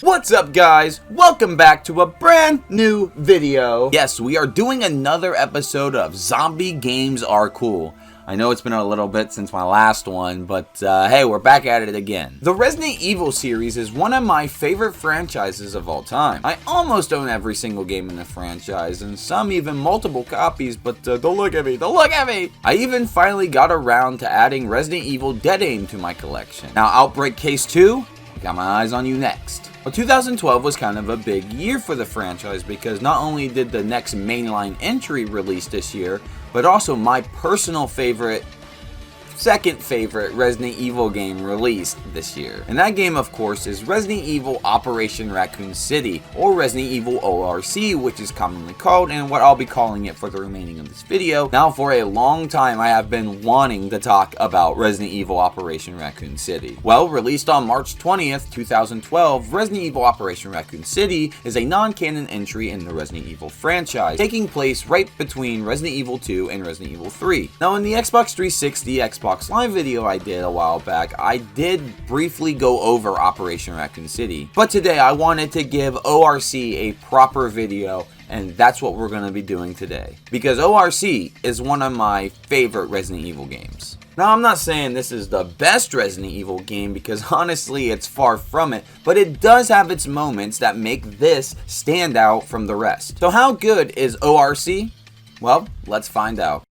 What's up, guys? Welcome back to a brand new video. Yes, we are doing another episode of Zombie Games Are Cool. I know it's been a little bit since my last one, but hey, we're back at it again. The Resident Evil series is one of my favorite franchises of all time. I almost own every single game in the franchise, and some even multiple copies, but don't look at me, don't look at me! I even finally got around to adding Resident Evil Dead Aim to my collection. Now, Outbreak Case 2, got my eyes on you next. Well, 2012 was kind of a big year for the franchise because not only did the next mainline entry release this year, but also my personal favorite, second favorite Resident Evil game released this year. And that game, of course, is Resident Evil Operation Raccoon City, or Resident Evil ORC, which is commonly called, and what I'll be calling it for the remaining of this video. Now, for a long time, I have been wanting to talk about Resident Evil Operation Raccoon City. Well, released on March 20th, 2012, Resident Evil Operation Raccoon City is a non-canon entry in the Resident Evil franchise, taking place right between Resident Evil 2 and Resident Evil 3. Now, in the Xbox 360, Xbox Live video I did a while back, I did briefly go over Operation Raccoon City, but today I wanted to give ORC a proper video, and that's what we're going to be doing today, because ORC is one of my favorite Resident Evil games. Now, I'm not saying this is the best Resident Evil game, because honestly it's far from it, but it does have its moments that make this stand out from the rest. So how good is ORC? Well, let's find out.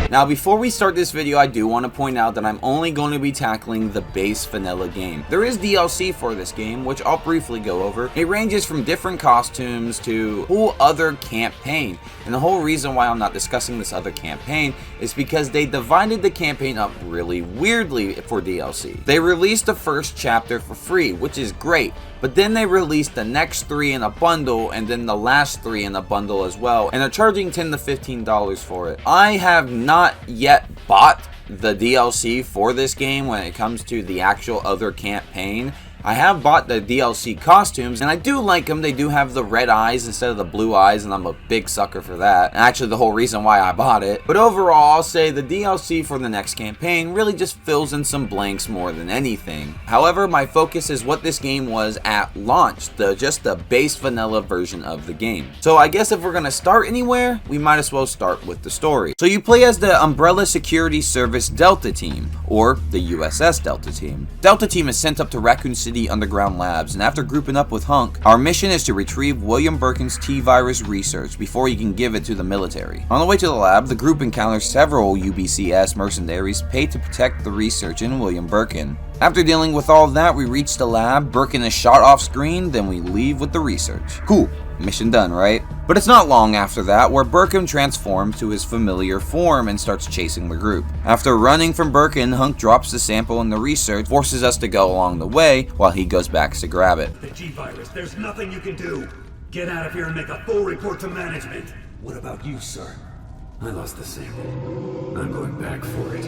Now, before we start this video, I do want to point out that I'm only going to be tackling the base vanilla game. There is DLC for this game, which I'll briefly go over. It ranges from different costumes to a whole other campaign. And the whole reason why I'm not discussing this other campaign is because they divided the campaign up really weirdly for DLC. They released the first chapter for free, which is great, but then they released the next 3 in a bundle and then the last 3 in a bundle as well, and they're charging $10 to $15 for it. I have not yet bought the DLC for this game when it comes to the actual other campaign. I have bought the DLC costumes, and I do like them. They do have the red eyes instead of the blue eyes, and I'm a big sucker for that. And actually, the whole reason why I bought it. But overall, I'll say the DLC for the next campaign really just fills in some blanks more than anything. However, my focus is what this game was at launch, just the base vanilla version of the game. So I guess if we're going to start anywhere, we might as well start with the story. So you play as the Umbrella Security Service Delta Team, or the USS Delta Team. Delta Team is sent up to Raccoon City underground labs, and after grouping up with Hunk, our mission is to retrieve William Birkin's T-virus research before he can give it to the military. On the way to the lab, the group encounters several UBCS mercenaries paid to protect the research in William Birkin. After dealing with all of that, we reach the lab, Birkin is shot off screen, then we leave with the research. Cool. Mission done, right? But it's not long after that where Birkin transforms to his familiar form and starts chasing the group. After running from Birkin, Hunk drops the sample in the research, forces us to go along the way while he goes back to grab it. The G-Virus, there's nothing you can do. Get out of here and make a full report to management. What about you, sir? I lost the sample. I'm going back for it.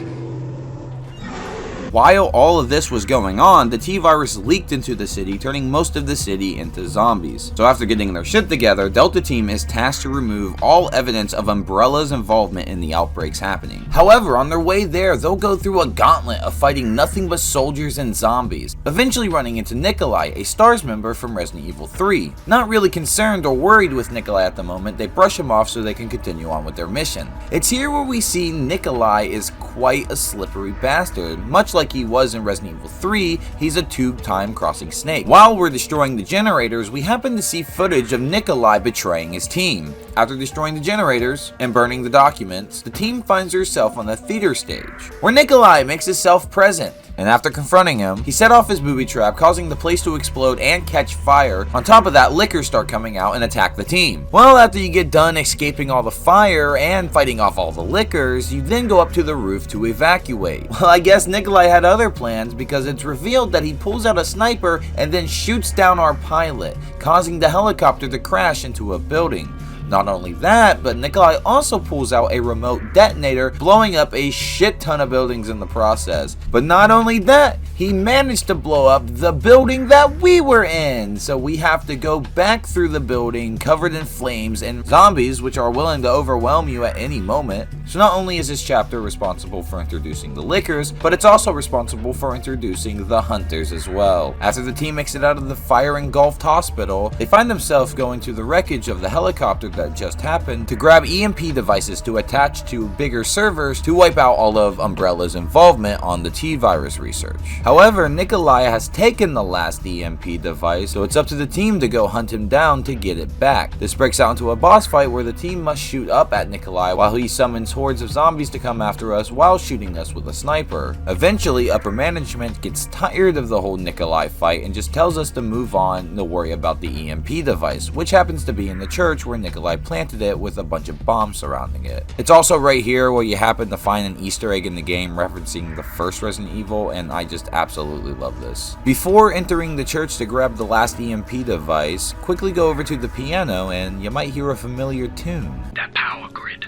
While all of this was going on, the T-Virus leaked into the city, turning most of the city into zombies. So after getting their shit together, Delta Team is tasked to remove all evidence of Umbrella's involvement in the outbreaks happening. However, on their way there, they'll go through a gauntlet of fighting nothing but soldiers and zombies, eventually running into Nikolai, a STARS member from Resident Evil 3. Not really concerned or worried with Nikolai at the moment, they brush him off so they can continue on with their mission. It's here where we see Nikolai is quite a slippery bastard. Much like he was in Resident Evil 3, he's a two-time crossing snake. While we're destroying the generators, we happen to see footage of Nikolai betraying his team. After destroying the generators and burning the documents, the team finds herself on the theater stage, where Nikolai makes himself present. And after confronting him, he set off his booby trap, causing the place to explode and catch fire. On top of that, lickers start coming out and attack the team. Well, after you get done escaping all the fire and fighting off all the lickers, you then go up to the roof to evacuate. Well, I guess Nikolai had other plans, because it's revealed that he pulls out a sniper and then shoots down our pilot, causing the helicopter to crash into a building. Not only that, but Nikolai also pulls out a remote detonator, blowing up a shit ton of buildings in the process. But not only that, he managed to blow up the building that we were in, so we have to go back through the building covered in flames and zombies which are willing to overwhelm you at any moment. So not only is this chapter responsible for introducing the Lickers, but it's also responsible for introducing the Hunters as well. After the team makes it out of the fire-engulfed hospital, they find themselves going to the wreckage of the helicopter that just happened to grab EMP devices to attach to bigger servers to wipe out all of Umbrella's involvement on the T-virus research. However, Nikolai has taken the last EMP device, so it's up to the team to go hunt him down to get it back. This breaks out into a boss fight where the team must shoot up at Nikolai while he summons hordes of zombies to come after us while shooting us with a sniper. Eventually, upper management gets tired of the whole Nikolai fight and just tells us to move on, to worry about the EMP device, which happens to be in the church where Nikolai planted it with a bunch of bombs surrounding it. It's also right here where you happen to find an Easter egg in the game referencing the first Resident Evil, and I just absolutely love this. Before entering the church to grab the last EMP device, quickly go over to the piano and you might hear a familiar tune. That power grid.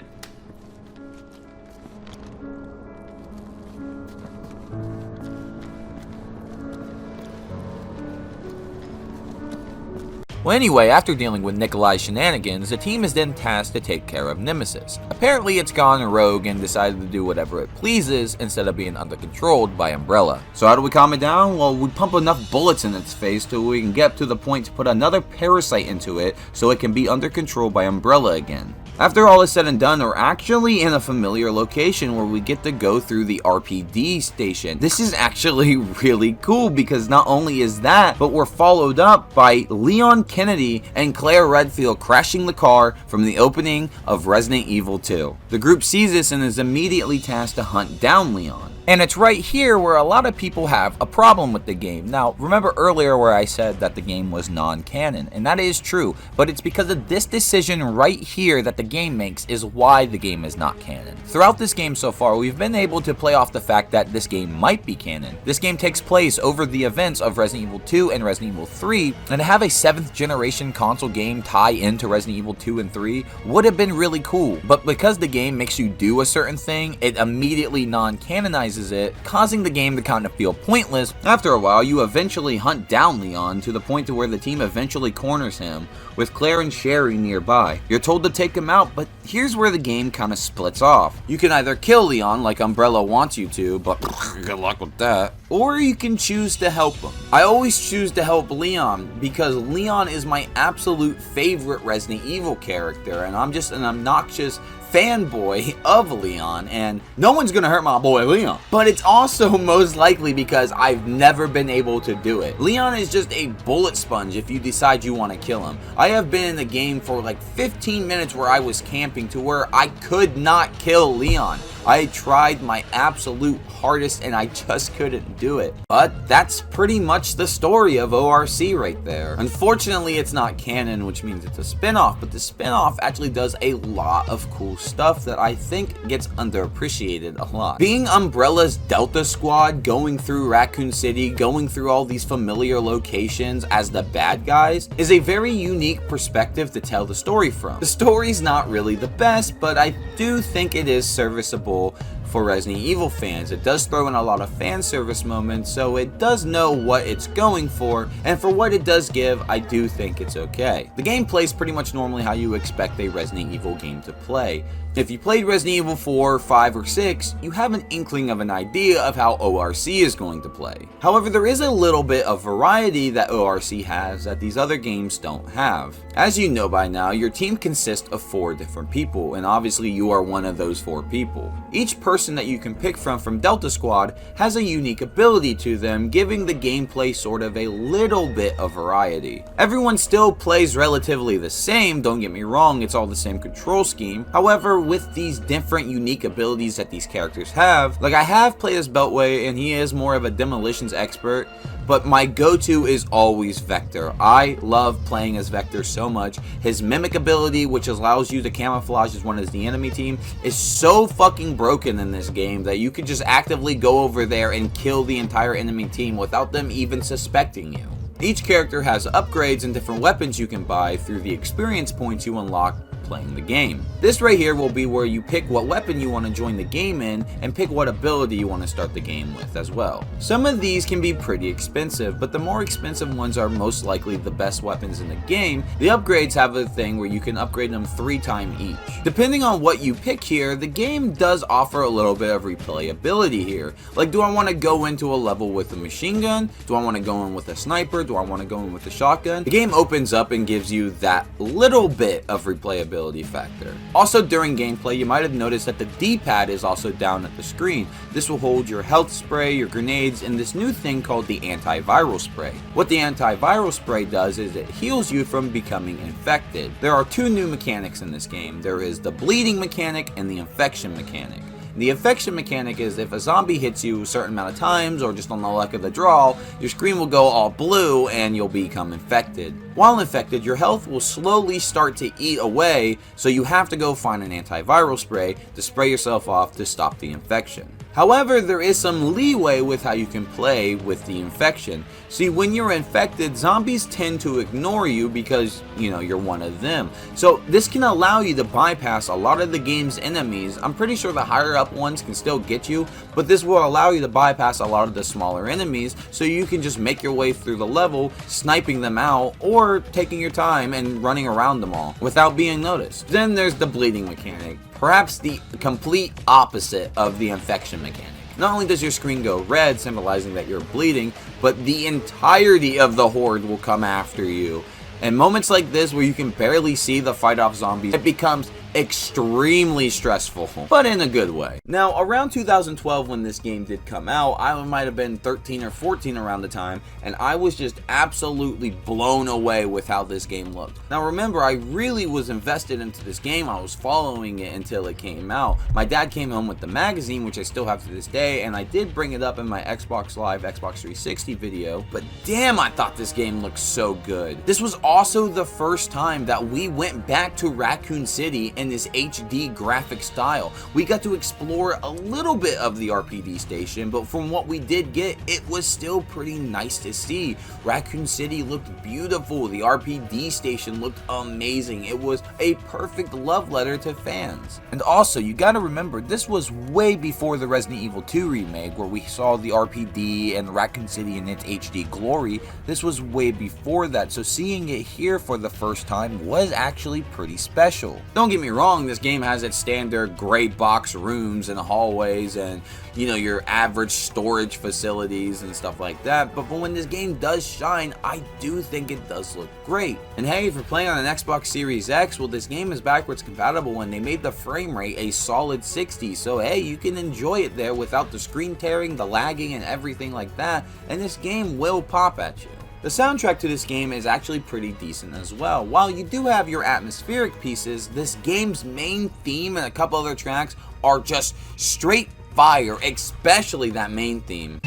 Well, anyway, after dealing with Nikolai's shenanigans, the team is then tasked to take care of Nemesis. Apparently, it's gone rogue and decided to do whatever it pleases instead of being under controlled by Umbrella. So how do we calm it down? Well, we pump enough bullets in its face till we can get to the point to put another parasite into it so it can be under control by Umbrella again. After all is said and done, we're actually in a familiar location where we get to go through the RPD station. This is actually really cool because not only is that, but we're followed up by Leon Kennedy and Claire Redfield crashing the car from the opening of Resident Evil 2. The group sees this and is immediately tasked to hunt down Leon. And it's right here where a lot of people have a problem with the game. Now, remember earlier where I said that the game was non-canon, and that is true, but it's because of this decision right here that the game makes is why the game is not canon. Throughout this game so far, we've been able to play off the fact that this game might be canon. This game takes place over the events of Resident Evil 2 and Resident Evil 3, and to have a 7th generation console game tie into Resident Evil 2 and 3 would have been really cool, but because the game makes you do a certain thing, it immediately non-canonizes it, causing the game to kind of feel pointless. After a while, you eventually hunt down Leon to the point to where the team eventually corners him, with Claire and Sherry nearby. You're told to take him out, but here's where the game kind of splits off. You can either kill Leon like Umbrella wants you to, but good luck with that, or you can choose to help him. I always choose to help Leon because Leon is my absolute favorite Resident Evil character, and I'm just an obnoxious fanboy of Leon, and no one's gonna hurt my boy Leon. But it's also most likely because I've never been able to do it. Leon is just a bullet sponge if you decide you want to kill him. I have been in the game for like 15 minutes where I was camping to where I could not kill Leon. I tried my absolute hardest and I just couldn't do it. But that's pretty much the story of ORC right there. Unfortunately, it's not canon, which means it's a spin-off, but the spin-off actually does a lot of cool stuff that I think gets underappreciated a lot. Being Umbrella's Delta Squad, going through Raccoon City, going through all these familiar locations as the bad guys, is a very unique perspective to tell the story from. The story's not really the best, but I do think it is serviceable for Resident Evil fans. It does throw in a lot of fan service moments, so it does know what it's going for, and for what it does give, I do think it's okay. The game plays pretty much normally how you expect a Resident Evil game to play. If you played Resident Evil 4, 5, or 6, you have an inkling of an idea of how ORC is going to play. However, there is a little bit of variety that ORC has that these other games don't have. As you know by now, your team consists of 4 different people, and obviously you are one of those 4 people. Each person that you can pick from Delta Squad has a unique ability to them, giving the gameplay sort of a little bit of variety. Everyone still plays relatively the same, don't get me wrong, it's all the same control scheme. However, with these different unique abilities that these characters have, like I have played as Beltway and he is more of a demolitions expert, but my go-to is always Vector. I love playing as Vector so much. His mimic ability, which allows you to camouflage as one of the enemy team, is so fucking broken in this game that you can just actively go over there and kill the entire enemy team without them even suspecting you. Each character has upgrades and different weapons you can buy through the experience points you unlock playing the game. This right here will be where you pick what weapon you want to join the game in and pick what ability you want to start the game with as well. Some of these can be pretty expensive, but the more expensive ones are most likely the best weapons in the game. The upgrades have a thing where you can upgrade them 3 times each. Depending on what you pick here, the game does offer a little bit of replayability here. Like, do I want to go into a level with a machine gun? Do I want to go in with a sniper? Do I want to go in with a shotgun? The game opens up and gives you that little bit of replayability factor. Also, during gameplay, you might have noticed that the D-pad is also down at the screen. This will hold your health spray, your grenades, and this new thing called the antiviral spray. What the antiviral spray does is it heals you from becoming infected. There are 2 new mechanics in this game. There is the bleeding mechanic and the infection mechanic. The infection mechanic is if a zombie hits you a certain amount of times or just on the luck of the draw, your screen will go all blue and you'll become infected. While infected, your health will slowly start to eat away, so you have to go find an antiviral spray to spray yourself off to stop the infection. However, there is some leeway with how you can play with the infection. See, when you're infected, zombies tend to ignore you because, you're one of them. So this can allow you to bypass a lot of the game's enemies. I'm pretty sure the higher up ones can still get you, but this will allow you to bypass a lot of the smaller enemies, so you can just make your way through the level, sniping them out, or taking your time and running around them all without being noticed. Then there's the bleeding mechanic. Perhaps the complete opposite of the infection mechanic. Not only does your screen go red, symbolizing that you're bleeding, but the entirety of the horde will come after you. And moments like this where you can barely see the fight off zombies, it becomes extremely stressful, but in a good way. Now, around 2012 when this game did come out, I might have been 13 or 14 around the time, and I was just absolutely blown away with how this game looked. Now remember, I really was invested into this game. I was following it until it came out. My dad came home with the magazine, which I still have to this day, and I did bring it up in my Xbox Live Xbox 360 video, but damn, I thought this game looked so good. This was also the first time that we went back to Raccoon City in this HD graphic style. We got to explore a little bit of the RPD station, but from what we did get, it was still pretty nice to see. Raccoon City looked beautiful. The RPD station looked amazing. It was a perfect love letter to fans. And also, you gotta remember, this was way before the Resident Evil 2 remake, where we saw the RPD and Raccoon City in its HD glory. This was way before that, so seeing it here for the first time was actually pretty special. Don't get me wrong, this game has its standard gray box rooms and hallways and, your average storage facilities and stuff like that, but when this game does shine, I do think it does look great. And hey, if you're playing on an Xbox Series X, well, this game is backwards compatible and they made the frame rate a solid 60, so hey, you can enjoy it there without the screen tearing, the lagging, and everything like that, and this game will pop at you. The soundtrack to this game is actually pretty decent as well. While you do have your atmospheric pieces, this game's main theme and a couple other tracks are just straight fire, especially that main theme.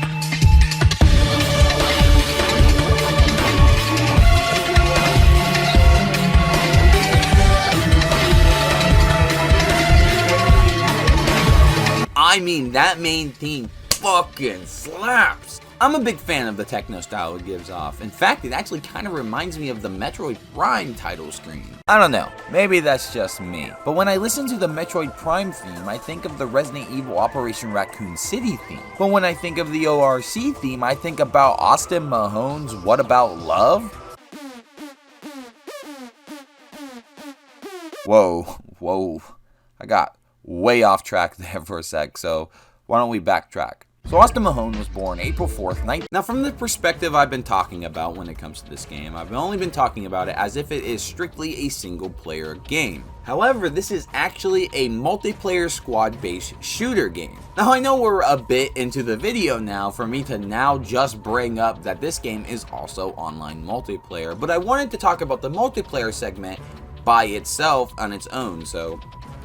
I mean, that main theme fucking slaps. I'm a big fan of the techno style it gives off. In fact, it actually kind of reminds me of the Metroid Prime title screen. I don't know, maybe that's just me. But when I listen to the Metroid Prime theme, I think of the Resident Evil Operation Raccoon City theme. But when I think of the ORC theme, I think about Austin Mahone's What About Love? Whoa. I got way off track there for a sec, so why don't we backtrack? So Austin Mahone was born April 4th, Now from the perspective I've been talking about when it comes to this game, I've only been talking about it as if it is strictly a single player game. However, this is actually a multiplayer squad-based shooter game. Now I know we're a bit into the video now for me to now just bring up that this game is also online multiplayer, but I wanted to talk about the multiplayer segment by itself on its own, so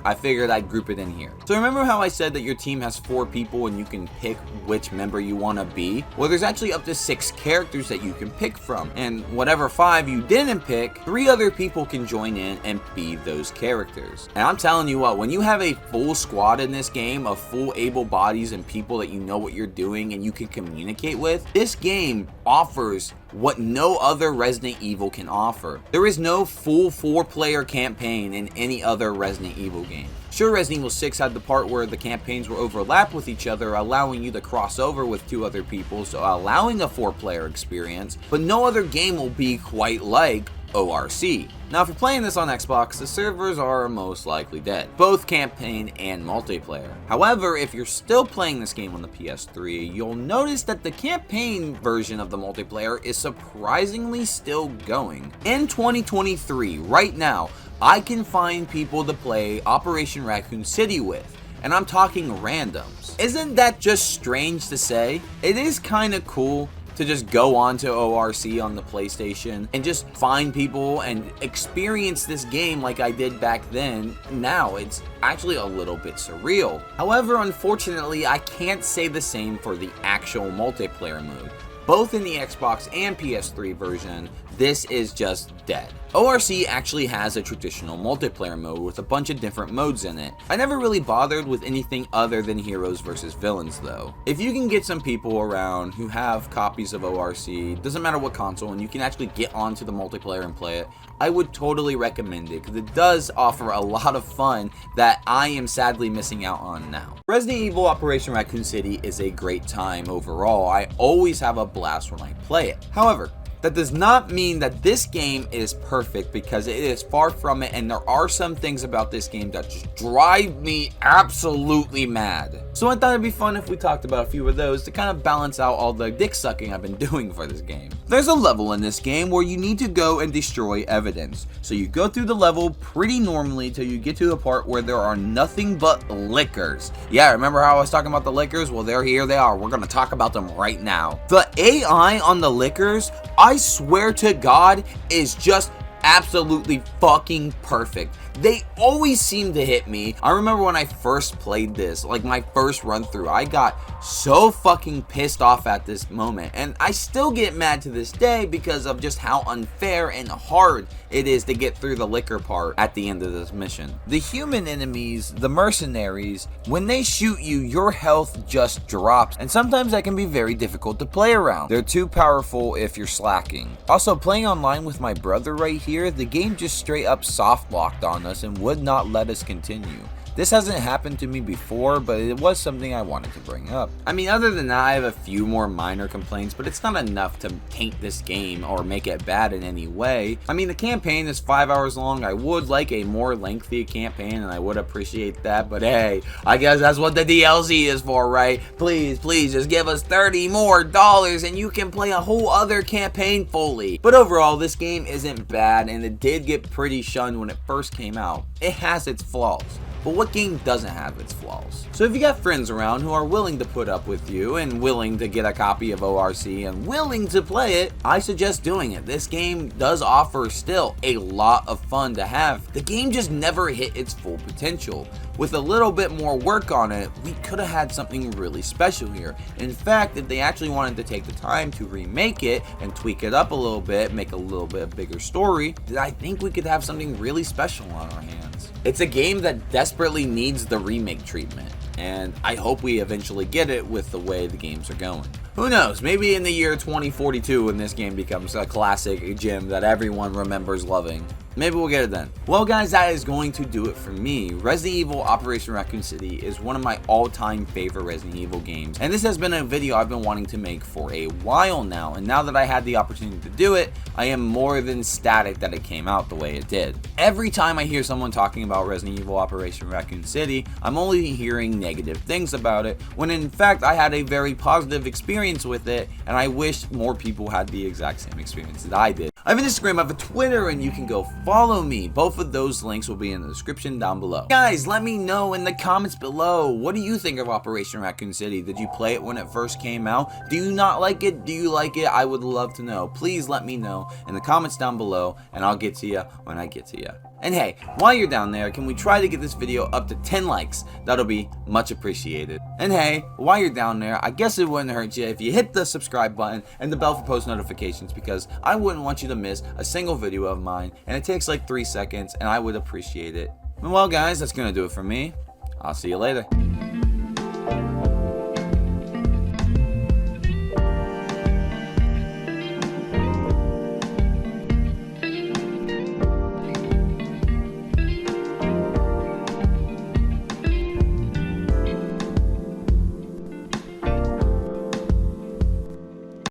I figured I'd group it in here. So remember how I said that your team has 4 people and you can pick which member you want to be? Well, there's actually up to 6 characters that you can pick from, and whatever 5 you didn't pick, 3 other people can join in and be those characters. And I'm telling you what, when you have a full squad in this game of full able bodies and people that you know what you're doing and you can communicate with, this game offers what no other Resident Evil can offer. There is no full 4-player campaign in any other Resident Evil game. Sure, Resident Evil 6 had the part where the campaigns were overlapped with each other, allowing you to cross over with 2 other people, so allowing a 4-player experience, but no other game will be quite like ORC. Now, if you're playing this on Xbox, the servers are most likely dead, both campaign and multiplayer. However, if you're still playing this game on the PS3, you'll notice that the campaign version of the multiplayer is surprisingly still going. In 2023, right now, I can find people to play Operation Raccoon City with, and I'm talking randoms. Isn't that just strange to say? It is kind of cool to just go on to ORC on the PlayStation and just find people and experience this game like I did back then. Now it's actually a little bit surreal. However, unfortunately, I can't say the same for the actual multiplayer mode. Both in the Xbox and PS3 version, this is just dead. ORC actually has a traditional multiplayer mode with a bunch of different modes in it. I never really bothered with anything other than heroes versus villains though. If you can get some people around who have copies of ORC, doesn't matter what console, and you can actually get onto the multiplayer and play it, I would totally recommend it because it does offer a lot of fun that I am sadly missing out on now. Resident Evil Operation Raccoon City is a great time overall. I always have a blast when I play it. However, that does not mean that this game is perfect, because it is far from it, and there are some things about this game that just drive me absolutely mad. So I thought it'd be fun if we talked about a few of those to kind of balance out all the dick sucking I've been doing for this game. There's a level in this game where you need to go and destroy evidence. So you go through the level pretty normally till you get to the part where there are nothing but lickers. Yeah, remember how I was talking about the lickers? Well, here they are. We're gonna talk about them right now. The AI on the lickers, I swear to God, is just absolutely fucking perfect. They always seem to hit me. I remember when I first played this, like my first run through, I got so fucking pissed off at this moment, and I still get mad to this day because of just how unfair and hard it is to get through the liquor part at the end of this mission. The human enemies, the mercenaries, when they shoot you, your health just drops, and sometimes that can be very difficult to play around. They're too powerful if you're slacking. Also, playing online with my brother right here, the game just straight up soft locked on us and would not let us continue. This hasn't happened to me before, but it was something I wanted to bring up. I mean, other than that, I have a few more minor complaints, but it's not enough to taint this game or make it bad in any way. I mean, the campaign is 5 hours long. I would like a more lengthy campaign, and I would appreciate that, but hey, I guess that's what the DLC is for, right? Please, please, just give us $30 more and you can play a whole other campaign fully. But overall, this game isn't bad, and it did get pretty shunned when it first came out. It has its flaws. But what game doesn't have its flaws? So if you got friends around who are willing to put up with you and willing to get a copy of ORC and willing to play it, I suggest doing it. This game does offer still a lot of fun to have. The game just never hit its full potential. With a little bit more work on it, we could have had something really special here. In fact, if they actually wanted to take the time to remake it and tweak it up a little bit, make a little bit bigger story, then I think we could have something really special on our hands. It's a game that desperately needs the remake treatment, and I hope we eventually get it with the way the games are going. Who knows, maybe in the year 2042 when this game becomes a classic gem that everyone remembers loving. Maybe we'll get it then. Well guys, that is going to do it for me. Resident Evil Operation Raccoon City is one of my all-time favorite Resident Evil games, and this has been a video I've been wanting to make for a while now, and now that I had the opportunity to do it, I am more than ecstatic that it came out the way it did. Every time I hear someone talking about Resident Evil Operation Raccoon City, I'm only hearing negative things about it, when in fact I had a very positive experience with it, and I wish more people had the exact same experience that I did. I have an Instagram, I have a Twitter, and you can go follow me. Both of those links will be in the description down below. Guys, let me know in the comments below, what do you think of Operation Raccoon City? Did you play it when it first came out? Do you not like it? Do you like it? I would love to know. Please let me know in the comments down below, and I'll get to you when I get to you. And hey, while you're down there, can we try to get this video up to 10 likes? That'll be much appreciated. And hey, while you're down there, I guess it wouldn't hurt you if you hit the subscribe button and the bell for post notifications, because I wouldn't want you to miss a single video of mine, and it takes like 3 seconds, and I would appreciate it. And well guys, that's gonna do it for me. I'll see you later.